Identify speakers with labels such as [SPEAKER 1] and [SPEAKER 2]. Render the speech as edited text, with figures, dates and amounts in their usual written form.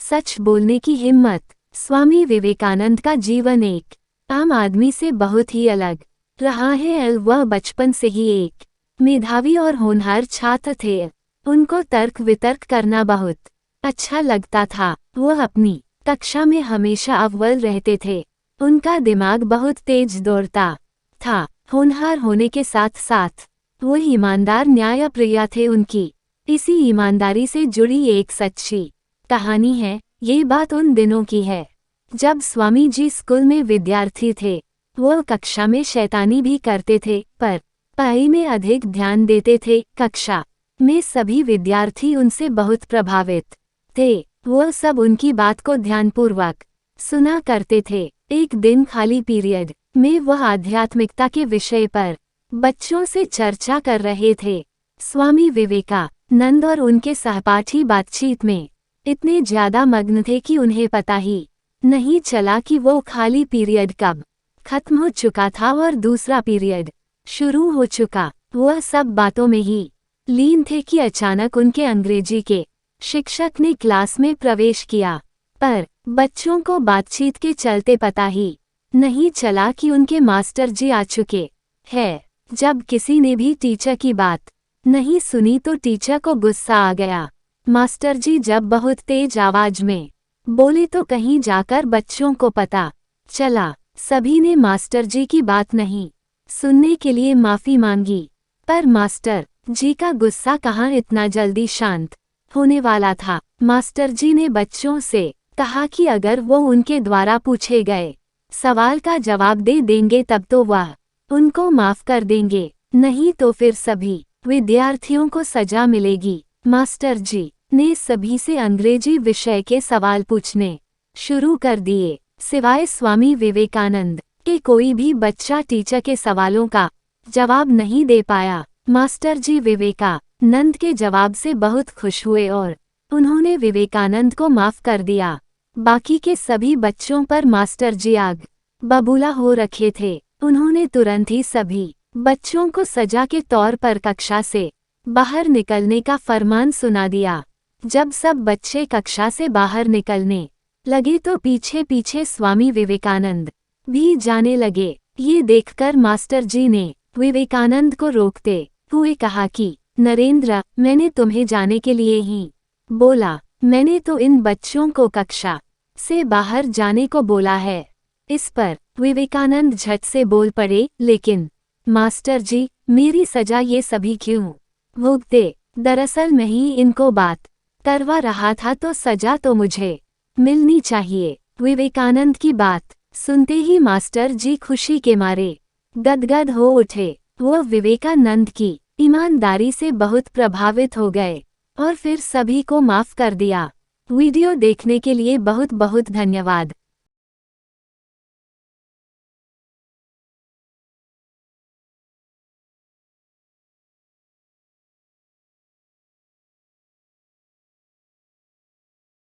[SPEAKER 1] सच बोलने की हिम्मत। स्वामी विवेकानंद का जीवन एक आम आदमी से बहुत ही अलग रहा है। वह बचपन से ही एक मेधावी और होनहार छात्र थे। उनको तर्क वितर्क करना बहुत अच्छा लगता था। वह अपनी कक्षा में हमेशा अव्वल रहते थे। उनका दिमाग बहुत तेज दौड़ता था। होनहार होने के साथ साथ वो ईमानदार न्यायप्रिय थे। उनकी इसी ईमानदारी से जुड़ी एक सच्ची कहानी है। ये बात उन दिनों की है जब स्वामी जी स्कूल में विद्यार्थी थे। वो कक्षा में शैतानी भी करते थे पर पढ़ाई में अधिक ध्यान देते थे। कक्षा में सभी विद्यार्थी उनसे बहुत प्रभावित थे। वो सब उनकी बात को ध्यानपूर्वक सुना करते थे। एक दिन खाली पीरियड में वह आध्यात्मिकता के विषय पर बच्चों से चर्चा कर रहे थे। स्वामी विवेकानंद और उनके सहपाठी बातचीत में इतने ज्यादा मग्न थे कि उन्हें पता ही नहीं चला कि वो खाली पीरियड कब खत्म हो चुका था और दूसरा पीरियड शुरू हो चुका। वह सब बातों में ही लीन थे कि अचानक उनके अंग्रेजी के शिक्षक ने क्लास में प्रवेश किया। पर बच्चों को बातचीत के चलते पता ही नहीं चला कि उनके मास्टर जी आ चुके हैं। जब किसी ने भी टीचर की बात नहीं सुनी तो टीचर को गुस्सा आ गया। मास्टर जी जब बहुत तेज आवाज में बोले तो कहीं जाकर बच्चों को पता चला। सभी ने मास्टर जी की बात नहीं सुनने के लिए माफी मांगी। पर मास्टर जी का गुस्सा कहाँ इतना जल्दी शांत होने वाला था। मास्टर जी ने बच्चों से कहा कि अगर वो उनके द्वारा पूछे गए सवाल का जवाब दे देंगे तब तो वह उनको माफ कर देंगे, नहीं तो फिर सभी विद्यार्थियों को सजा मिलेगी। मास्टर जी ने सभी से अंग्रेजी विषय के सवाल पूछने शुरू कर दिए। सिवाय स्वामी विवेकानंद के कोई भी बच्चा टीचर के सवालों का जवाब नहीं दे पाया। मास्टर जी विवेकानंद के जवाब से बहुत खुश हुए और उन्होंने विवेकानंद को माफ कर दिया। बाकी के सभी बच्चों पर मास्टर जी आग बबूला हो रखे थे। उन्होंने तुरंत ही सभी बच्चों को सजा के तौर पर कक्षा से बाहर निकलने का फरमान सुना दिया। जब सब बच्चे कक्षा से बाहर निकलने लगे तो पीछे पीछे स्वामी विवेकानंद भी जाने लगे। ये देखकर मास्टर जी ने विवेकानंद को रोकते हुए कहा कि नरेंद्र, मैंने तुम्हें जाने के लिए ही बोला। मैंने तो इन बच्चों को कक्षा से बाहर जाने को बोला है। इस पर विवेकानंद झट से बोल पड़े, लेकिन मास्टर जी, मेरी सजा ये सभी क्यों भोगते? दरअसल मैं ही इनको बात करवा रहा था तो सजा तो मुझे मिलनी चाहिए। विवेकानंद की बात सुनते ही मास्टर जी खुशी के मारे गदगद हो उठे। वो विवेकानंद की ईमानदारी से बहुत प्रभावित हो गए और फिर सभी को माफ कर दिया। वीडियो देखने के लिए बहुत बहुत धन्यवाद।